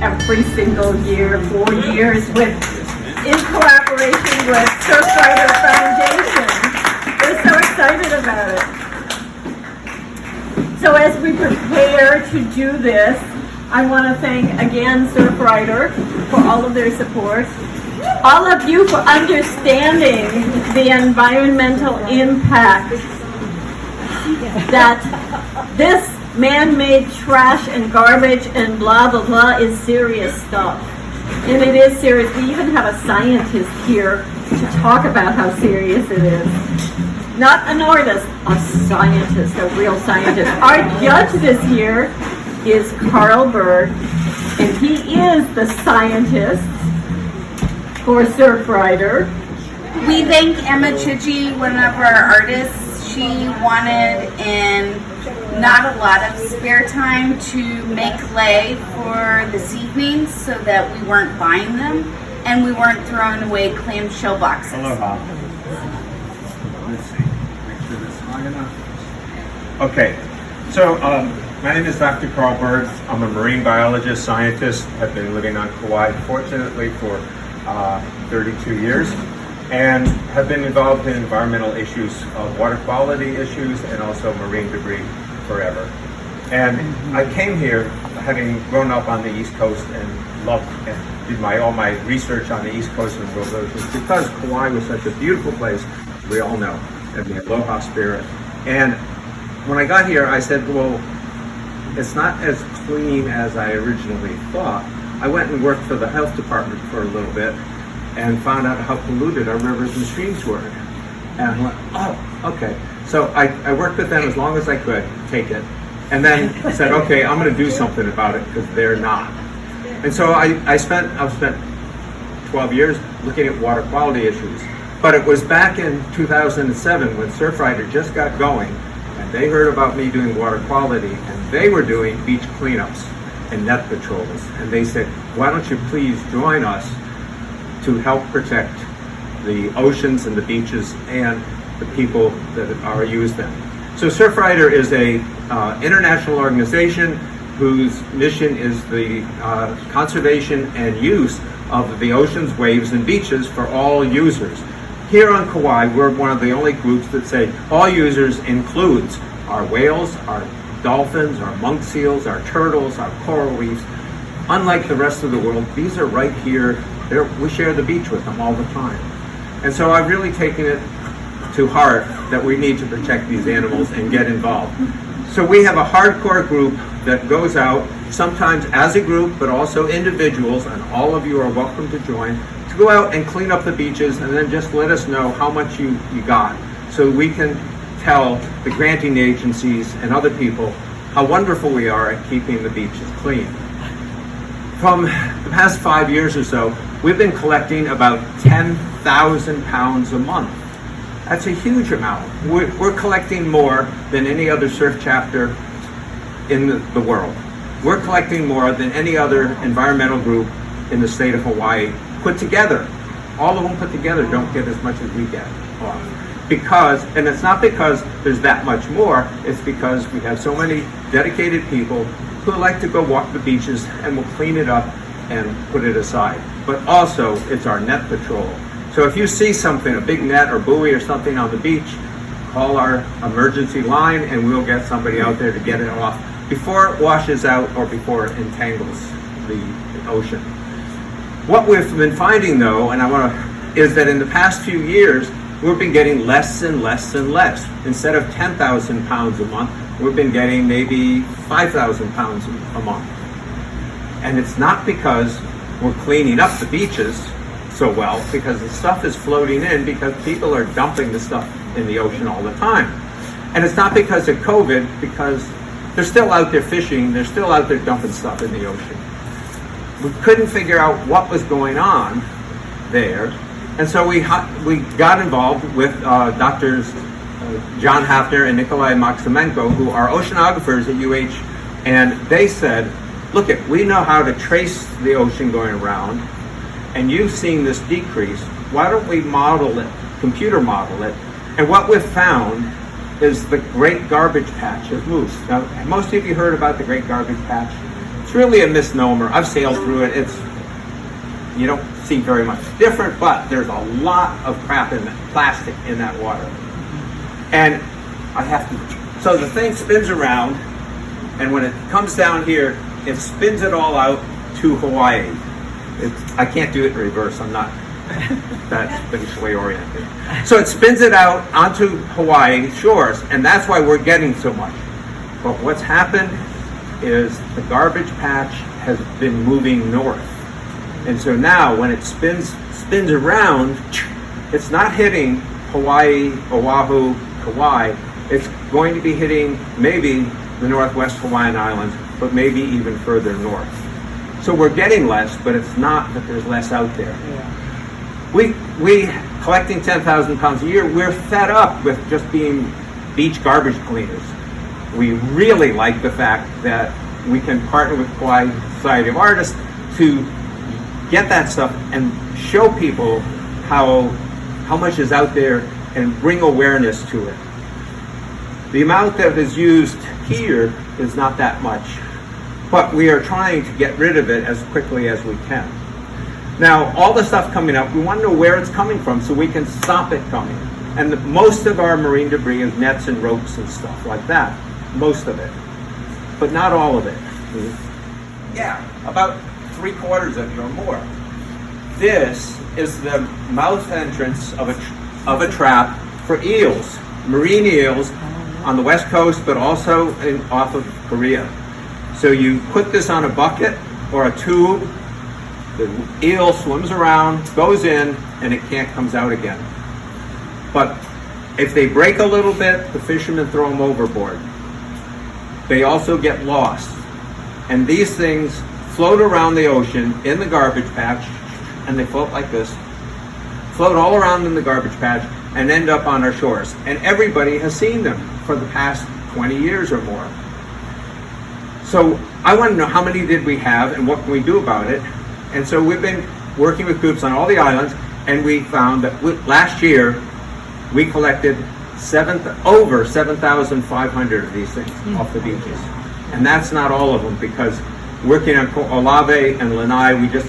every single year, 4 years, in collaboration with Surfrider Foundation. We're so excited about it. So as we prepare to do this, I want to thank again Surfrider for all of their support. All of you for understanding the environmental impact that this man-made trash and garbage and blah, blah, blah is serious stuff. And it is serious. We even have a scientist here to talk about how serious it is. Not an artist, a scientist, a real scientist. Our judge this year is Berg, and he is the scientist for Surfrider. We thank Emma Chichi, one of our artists. She wanted, in not a lot of spare time, to make clay for this evening so that we weren't buying them and we weren't throwing away clamshell boxes. Aloha. Let's see. Make sure this is long enough. Okay. So, my name is Dr. Carol Berg. I'm a marine biologist, scientist. I've been living on Kauai, fortunately, for 32 years, and have been involved in environmental issues, water quality issues, and also marine debris forever. And I came here having grown up on the East Coast and loved and did all my research on the East Coast and World Oceans because Kauai was such a beautiful place, we all know, and the aloha spirit. And when I got here, I said, well, it's not as clean as I originally thought. I went and worked for the health department for a little bit and found out how polluted our rivers and streams were. And I went, oh, okay. So I worked with them as long as I could, take it. And then I said, okay, I'm gonna do something about it because they're not. And so I've spent 12 years looking at water quality issues. But it was back in 2007 when Surfrider just got going, and they heard about me doing water quality, and they were doing beach cleanups and net patrols. And they said, why don't you please join us to help protect the oceans and the beaches and the people that use them. So Surfrider is a international organization whose mission is the conservation and use of the oceans, waves, and beaches for all users. Here on Kauai, we're one of the only groups that say all users includes our whales, our dolphins, our monk seals, our turtles, our coral reefs. Unlike the rest of the world, these are right here. We share the beach with them all the time. And so I've really taken it to heart that we need to protect these animals and get involved. So we have a hardcore group that goes out, sometimes as a group, but also individuals, and all of you are welcome to join, to go out and clean up the beaches and then just let us know how much you got so we can tell the granting agencies and other people how wonderful we are at keeping the beaches clean. From the past 5 years or so, we've been collecting about 10,000 pounds a month. That's a huge amount. We're collecting more than any other surf chapter in the world. We're collecting more than any other environmental group in the state of Hawaii put together. All of them put together don't get as much as we get off. Because, and it's not because there's that much more, it's because we have so many dedicated people who like to go walk the beaches and will clean it up and put it aside. But also, it's our net patrol. So if you see something, a big net or buoy or something on the beach, call our emergency line and we'll get somebody out there to get it off before it washes out or before it entangles the ocean. What we've been finding though, is that in the past few years, we've been getting less and less and less. Instead of 10,000 pounds a month, we've been getting maybe 5,000 pounds a month. And it's not because we're cleaning up the beaches so well, because the stuff is floating in because people are dumping the stuff in the ocean all the time. And it's not because of COVID, because they're still out there fishing, they're still out there dumping stuff in the ocean. We couldn't figure out what was going on there. And so we got involved with doctors John Hafner and Nikolai Maximenko, who are oceanographers at UH, and they said, look, we know how to trace the ocean going around, and you've seen this decrease. Why don't we model it, computer model it? And what we've found is the Great Garbage Patch has moved. Now, most of you heard about the Great Garbage Patch. It's really a misnomer. I've sailed through it. You don't see very much different, but there's a lot of crap in that, plastic in that water. And so the thing spins around, and when it comes down here, it spins it all out to Hawaii. I can't do it in reverse. I'm not that spiritually oriented. So it spins it out onto Hawaii shores, and that's why we're getting so much. But what's happened is the garbage patch has been moving north. And so now when it spins around, it's not hitting Hawaii, Oahu, Kauai. It's going to be hitting maybe the Northwest Hawaiian Islands, but maybe even further north. So we're getting less, but it's not that there's less out there. Yeah. We collecting 10,000 pounds a year, we're fed up with just being beach garbage cleaners. We really like the fact that we can partner with Kauai Society of Artists to get that stuff and show people how much is out there and bring awareness to it. The amount that is used here is not that much, but we are trying to get rid of it as quickly as we can. Now, all the stuff coming up, we want to know where it's coming from so we can stop it coming. And most of our marine debris is nets and ropes and stuff like that. Most of it, but not all of it. Yeah, about 3/4 of it or more. This is the mouth entrance of a trap for eels, marine eels on the west coast, but also off of Korea. So you put this on a bucket or a tube, the eel swims around, goes in, and it can't come out again. But if they break a little bit, the fishermen throw them overboard. They also get lost. And these things float around the ocean in the garbage patch, and they float like this, float all around in the garbage patch, and end up on our shores. And everybody has seen them for the past 20 years or more. So I want to know how many did we have and what can we do about it. And so we've been working with groups on all the islands, and we found that last year we collected over 7,500 of these things off the beaches. And that's not all of them, because working on Olave and Lanai, we just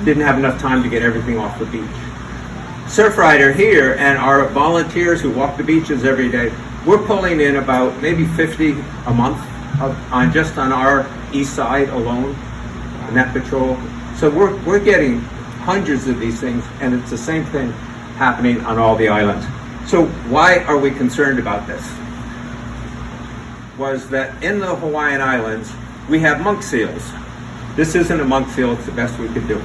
didn't have enough time to get everything off the beach. Surfrider here and our volunteers who walk the beaches every day, we're pulling in about maybe 50 a month on our east side alone, net patrol. So we're getting hundreds of these things, and it's the same thing happening on all the islands. So why are we concerned about this? Was that in the Hawaiian Islands, we have monk seals. This isn't a monk seal, it's the best we could do.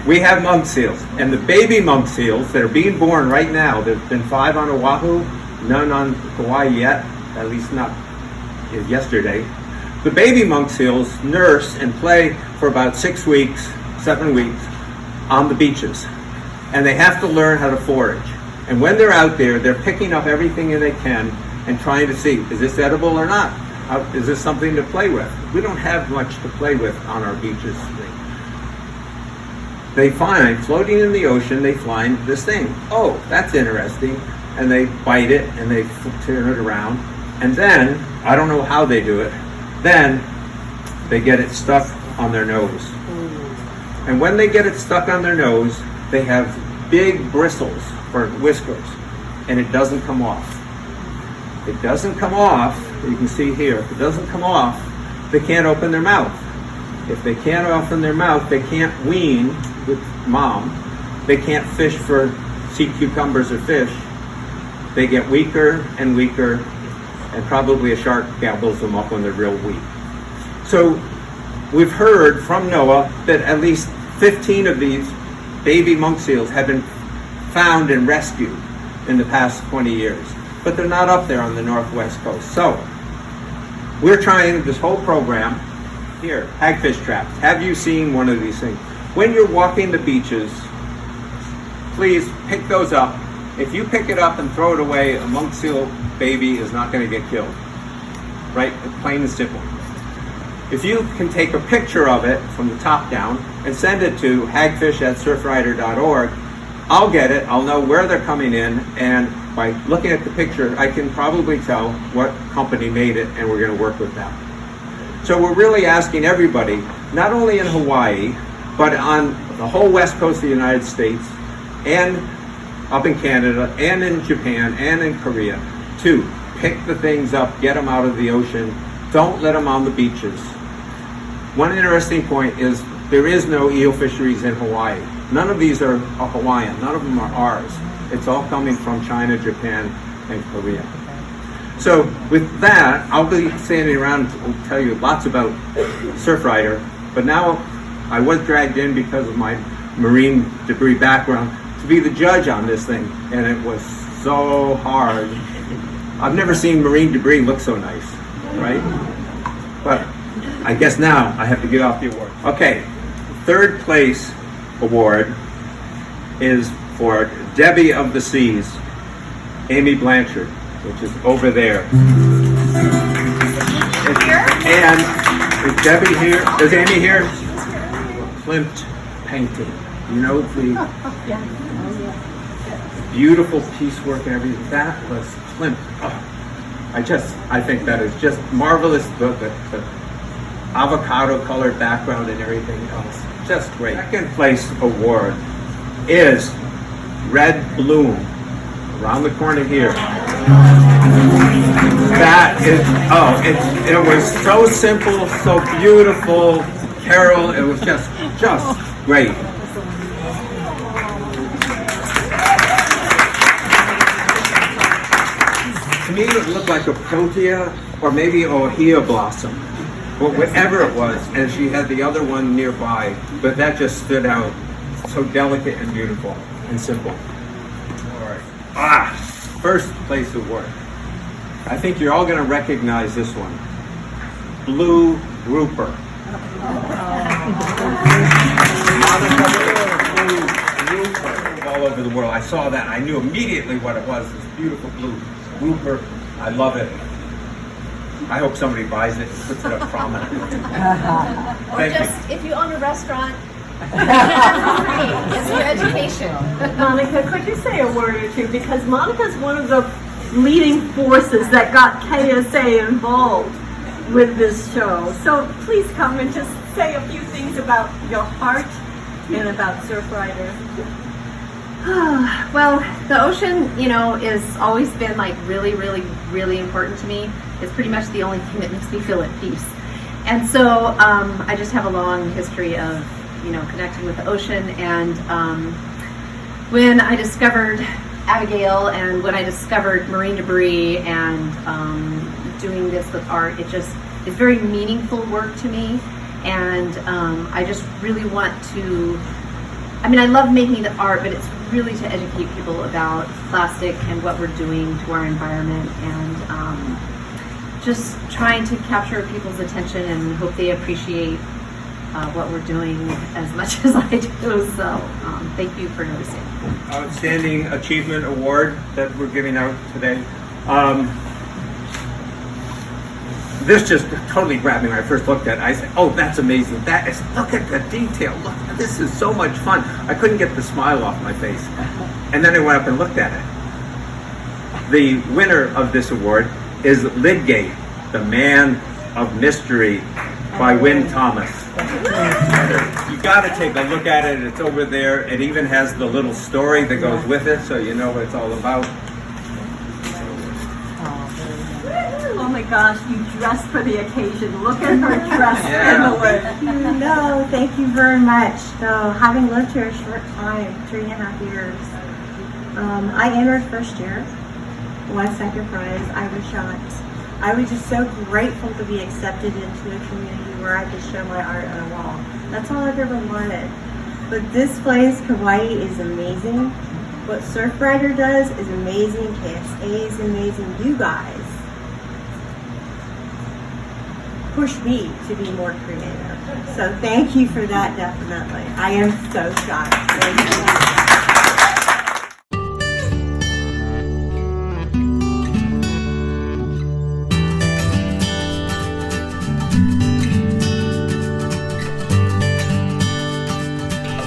We have monk seals, and the baby monk seals that are being born right now, there's been 5 on Oahu, none on Kauai yet, at least not yesterday. The baby monk seals nurse and play for about 6 weeks, 7 weeks on the beaches, and they have to learn how to forage. And when they're out there, they're picking up everything that they can and trying to see, is this edible or not? Is this something to play with? We don't have much to play with on our beaches. They find, floating in the ocean, they find this thing. Oh, that's interesting. And they bite it and they turn it around. And then, I don't know how they do it, then they get it stuck on their nose. And when they get it stuck on their nose, they have big bristles or whiskers, and it doesn't come off. If it doesn't come off, you can see here, if it doesn't come off, they can't open their mouth. If they can't open their mouth, they can't wean with mom. They can't fish for sea cucumbers or fish. They get weaker and weaker, and probably a shark gobbles them up when they're real weak. So we've heard from NOAA that at least 15 of these baby monk seals have been found and rescued in the past 20 years, but they're not up there on the northwest coast. So we're trying this whole program here, hagfish traps. Have you seen one of these things? When you're walking the beaches, please pick those up. If you pick it up and throw it away, a monk seal baby is not going to get killed, right? Plain and simple. If you can take a picture of it from the top down and send it to hagfish@surfrider.org, I'll get it, I'll know where they're coming in, and by looking at the picture, I can probably tell what company made it, and we're going to work with them. So we're really asking everybody, not only in Hawaii, but on the whole west coast of the United States, and up in Canada, and in Japan, and in Korea, to pick the things up, get them out of the ocean. Don't let them on the beaches. One interesting point is there is no eel fisheries in Hawaii. None of these are Hawaiian. None of them are ours. It's all coming from China, Japan, and Korea. So with that, I'll be standing around and tell you lots about Surfrider, but now I was dragged in because of my marine debris background to be the judge on this thing, and it was so hard. I've never seen marine debris look so nice, right? But I guess now I have to get off the award. Okay, third place award is for Debbie of the Seas, Amy Blanchard, which is over there. And is Debbie here? Is Amy here? Klimt painting. You know, the beautiful piecework and everything. That was Klimt. Oh, I think that is just marvelous. The avocado colored background and everything else. Just great. Second place award is Red Bloom, around the corner here. That is, it was so simple, so beautiful. Carol, it was just great. To me, it looked like a protea or maybe a ohia blossom, or whatever it was. And she had the other one nearby, but that just stood out. So delicate and beautiful and simple. All right. First place award. I think you're all going to recognize this one. Blue grouper. All over the world. I saw that. I knew immediately what it was. This beautiful blue grouper. I love it. I hope somebody buys it and puts it up prominently. If you own a restaurant, it's your education. Monica, could you say a word or two? Because Monica's one of the leading forces that got KSA involved with this show. So please come and just say a few things about your heart and about Surfrider. Well, the ocean, has always been like really, really, really important to me. It's pretty much the only thing that makes me feel at peace. And so I just have a long history of, connecting with the ocean. And when I discovered Abigail and when I discovered marine debris and doing this with art, it's very meaningful work to me. And I just really want to, I love making the art, but it's really to educate people about plastic and what we're doing to our environment, and just trying to capture people's attention and hope they appreciate what we're doing as much as I do. So thank you for noticing. Outstanding Achievement Award that we're giving out today. This just totally grabbed me when I first looked at it. I said, oh, that's amazing. Look at the detail. Look, this is so much fun. I couldn't get the smile off my face. And then I went up and looked at it. The winner of this award is Lydgate, The Man of Mystery by Wynne Thomas. You gotta take a look at it. It's over there. It even has the little story that goes with it, so you know what it's all about. Oh my gosh, you dressed for the occasion. Look at her dress in the way. No, thank you very much. So, having lived here a short time, 3.5 years, I entered first year, won second prize. I was shocked. I was just so grateful to be accepted into a community where I could show my art on a wall. That's all I've ever wanted. But this place, Kauai, is amazing. What Surfrider does is amazing. KSA is amazing. You guys push me to be more creative. So thank you for that, definitely. I am so shocked. Thank you.